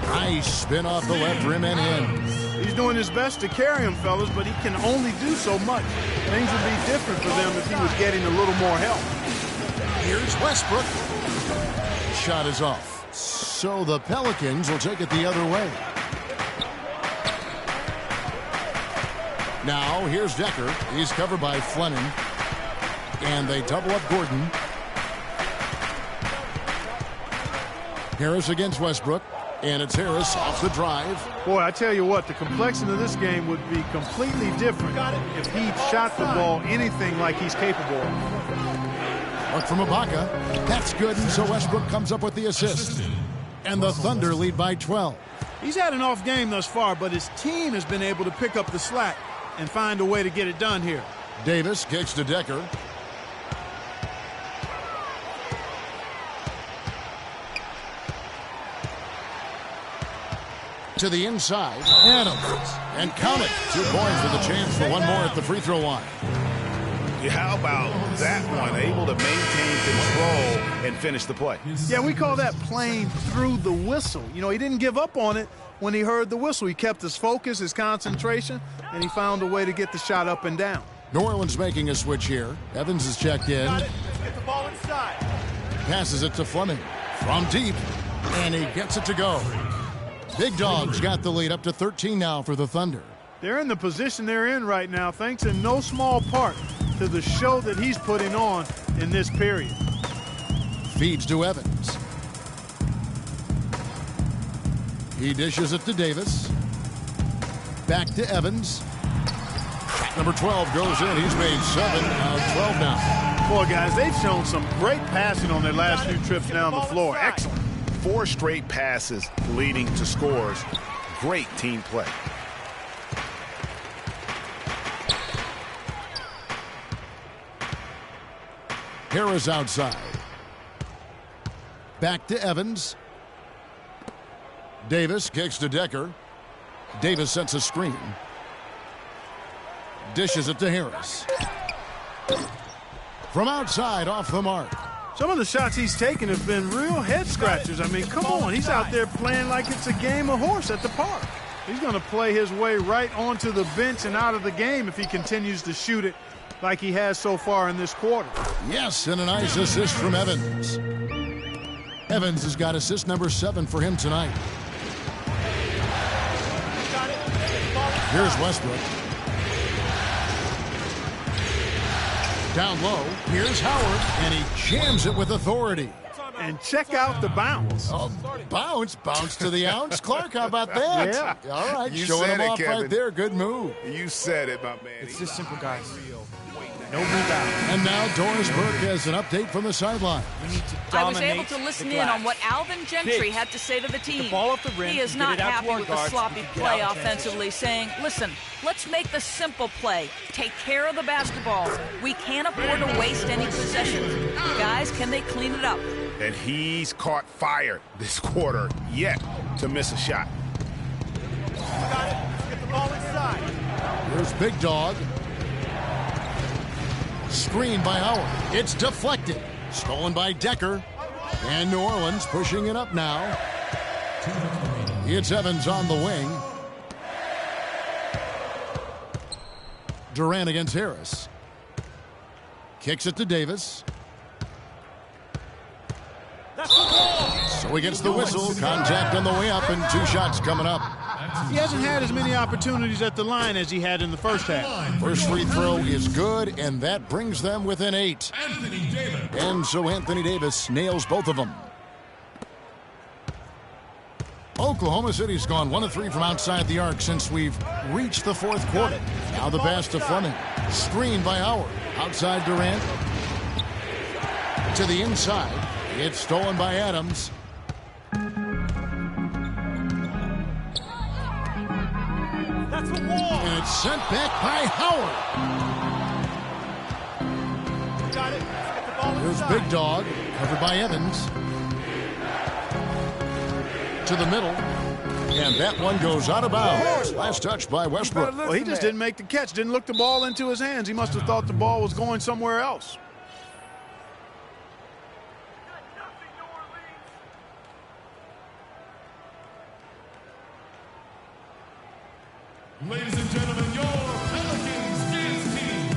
Nice spin off the left rim and in. He's doing his best to carry him, fellas, but he can only do so much. Things would be different for them if he was getting a little more help. Here's Westbrook. Shot is off. So the Pelicans will take it the other way. Now here's Decker. He's covered by Fleming. And they double up Gordon. Harris against Westbrook. And it's Harris off the drive. Boy, I tell you what, the complexion of this game would be completely different if he shot the ball anything like he's capable of. Look from Ibaka. That's good, and so Westbrook comes up with the assist. And the Thunder lead by 12. He's had an off game thus far, but his team has been able to pick up the slack and find a way to get it done here. Davis kicks to Decker. To the inside, Adams, and count it. 2 points with a chance for one more at the free throw line. How about that one? Able to maintain control and finish the play. Yeah, we call that playing through the whistle. You know, he didn't give up on it when he heard the whistle. He kept his focus, his concentration, and he found a way to get the shot up and down. New Orleans making a switch here. Evans is checked in. Let's get the ball inside. Passes it to Fleming from deep, and he gets it to go. Big Dog's got the lead up to 13 now for the Thunder. They're in the position they're in right now, thanks in no small part to the show that he's putting on in this period. Feeds to Evans. He dishes it to Davis. Back to Evans. Shot number 12 goes in. He's made 7 out of 12 now. Boy, guys, they've shown some great passing on their last few trips down the floor. Excellent. 4 straight passes leading to scores. Great team play. Harris outside. Back to Evans. Davis kicks to Decker. Davis sets a screen. Dishes it to Harris. From outside, off the mark. Some of the shots he's taken have been real head scratchers. I mean, come on. He's out there playing like it's a game of horse at the park. He's going to play his way right onto the bench and out of the game if he continues to shoot it like he has so far in this quarter. Yes, and a nice assist from Evans. Evans has got assist number 7 for him tonight. Here's Westbrook. Down low, here's Howard, and he jams it with authority. And check out the bounce. Oh, bounce to the ounce. Clark, how about that? Yeah. All right, You showing said him it, off Kevin. right there. Good move. You said it, my man. It's just simple, guys. No rebound. And now Doris Burke has an update from the sideline. We need to I was dominate able to listen the in glass. on what Alvin Gentry Big. had to say to the Get team. the ball off the rim He is and get not it out to happy our with the guards sloppy and get play out offensively, saying, listen, let's make the simple play. Take care of the basketball. We can't afford to waste any possessions. Guys, can they clean it up? And he's caught fire this quarter yet to miss a shot. Got it. Let's get the ball inside. Here's Big Dog. Screen by Howard. It's deflected. Stolen by Decker. And New Orleans pushing it up now. It's Evans on the wing. Durant against Harris. Kicks it to Davis. So he gets the whistle. Contact on the way up, and 2 shots coming up. He hasn't had as many opportunities at the line as he had in the first half. First free throw is good, and that brings them within 8. And so Anthony Davis nails both of them. Oklahoma City's gone 1 of 3 from outside the arc since we've reached the 4th quarter. Now the pass to Fleming. Screen by Howard. Outside Durant. To the inside. It's stolen by Adams. And it's sent back by Howard. Got it. Get the ball Here's inside. Big Dog, covered by Evans. To the middle. And that one goes out of bounds. Last touch by Westbrook. Well, he just didn't make the catch, didn't look the ball into his hands. He must have thought the ball was going somewhere else. Ladies and gentlemen, your Pelicans dance team.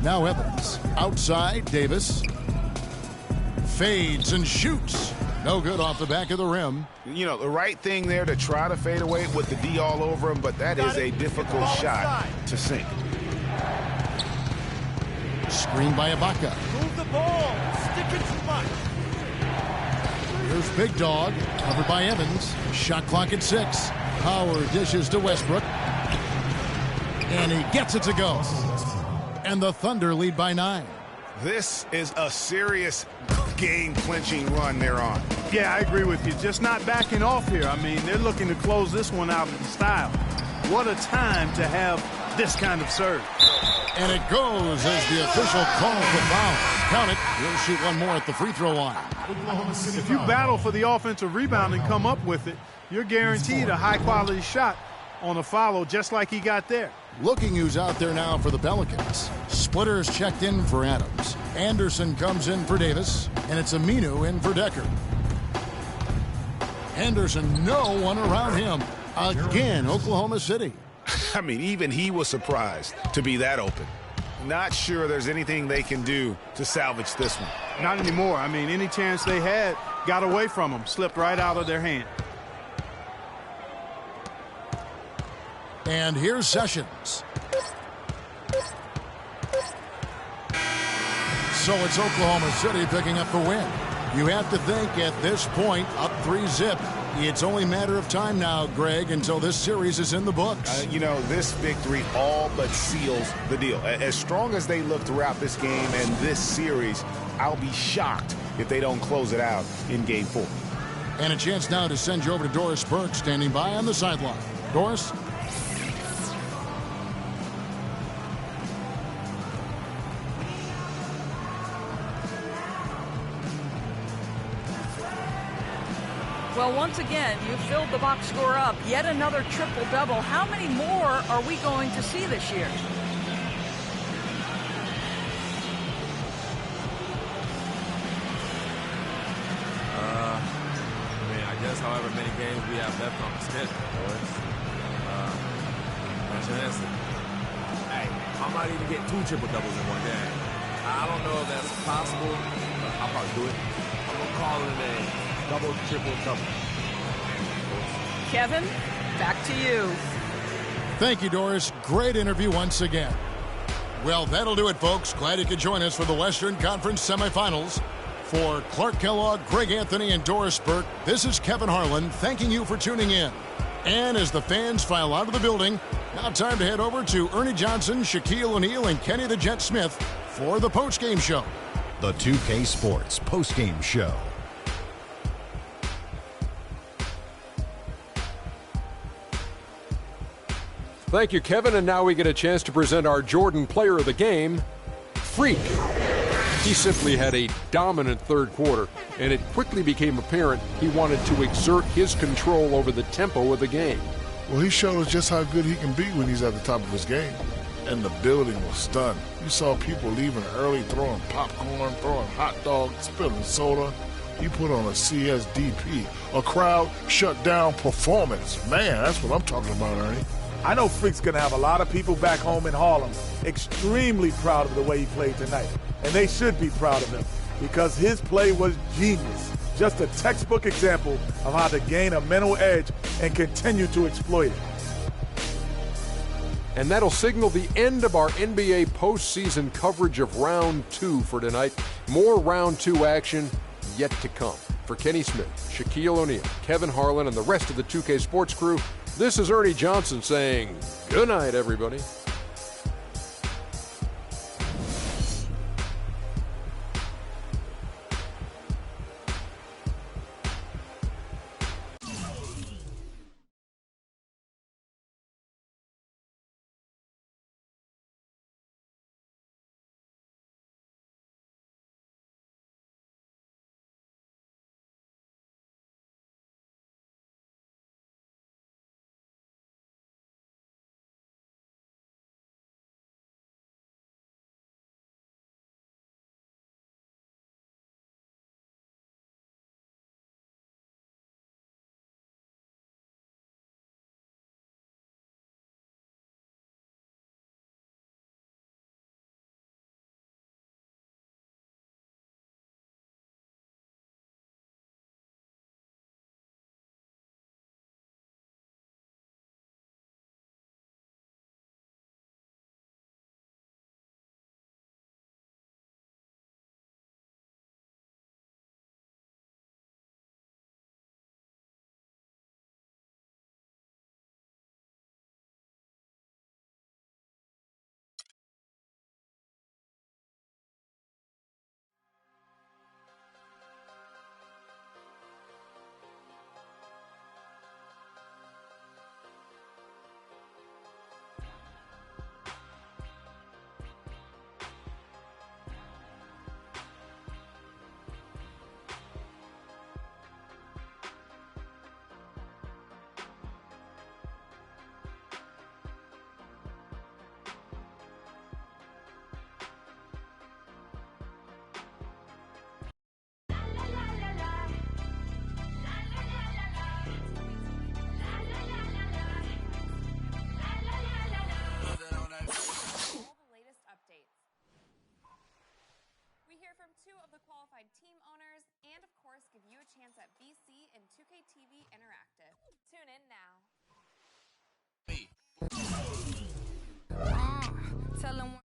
Now Evans. Outside, Davis. Fades and shoots. No good off the back of the rim. You know, the right thing there to try to fade away with the D all over him, but that is a difficult shot to sink. Screen by Ibaka. Move the ball. Stick it too much. Here's Big Dog, covered by Evans. Shot clock at 6. Howard dishes to Westbrook. And he gets it to go. And the Thunder lead by 9. This is a serious game-clinching run they're on. Yeah, I agree with you. Just not backing off here. I mean, they're looking to close this one out in style. What a time to have this kind of serve. And it goes as the official calls the foul. Count it. He'll shoot one more at the free throw line. If you battle for the offensive rebound and come up with it, you're guaranteed a high-quality shot on a follow just like he got there. Looking who's out there now for the Pelicans. Splitters checked in for Adams. Anderson comes in for Davis. And it's Aminu in for Decker. Anderson, no one around him. Again, Oklahoma City. I mean, even he was surprised to be that open. Not sure there's anything they can do to salvage this one. Not anymore. I mean, any chance they had got away from them, slipped right out of their hand. And here's Sessions. So it's Oklahoma City picking up the win. You have to think at this point, up 3-zip, it's only a matter of time now, Greg, until this series is in the books. You know, this victory all but seals the deal. As strong as they look throughout this game and this series, I'll be shocked if they don't close it out in Game 4. And a chance now to send you over to Doris Burke, standing by on the sideline. Doris? Well, once again, you filled the box score up. Yet another triple-double. How many more are we going to see this year? I guess however many games we have left on the schedule, boys. That's your answer. Hey, I might even get 2 triple-doubles in one game. I don't know if that's possible, but I'll probably do it. I'm going to call it a double, triple-double. Kevin, back to you. Thank you, Doris. Great interview once again. Well, that'll do it, folks. Glad you could join us for the Western Conference semifinals. For Clark Kellogg, Greg Anthony, and Doris Burke, this is Kevin Harlan thanking you for tuning in. And as the fans file out of the building, now time to head over to Ernie Johnson, Shaquille O'Neal, and Kenny the Jet Smith for the postgame show. The 2K Sports postgame show. Thank you, Kevin. And now we get a chance to present our Jordan Player of the Game, Freak. He simply had a dominant third quarter, and it quickly became apparent he wanted to exert his control over the tempo of the game. Well, he showed us just how good he can be when he's at the top of his game. And the building was stunned. You saw people leaving early, throwing popcorn, throwing hot dogs, spilling soda. He put on a CSDP, a crowd shut down performance. Man, that's what I'm talking about, Ernie. I know Freak's going to have a lot of people back home in Harlem extremely proud of the way he played tonight. And they should be proud of him because his play was genius. Just a textbook example of how to gain a mental edge and continue to exploit it. And that'll signal the end of our NBA postseason coverage of Round 2 for tonight. More Round 2 action yet to come. For Kenny Smith, Shaquille O'Neal, Kevin Harlan, and the rest of the 2K Sports crew, this is Ernie Johnson saying good night, everybody. Team owners, and of course give you a chance at BC and 2K TV Interactive. Tune in now. Tell them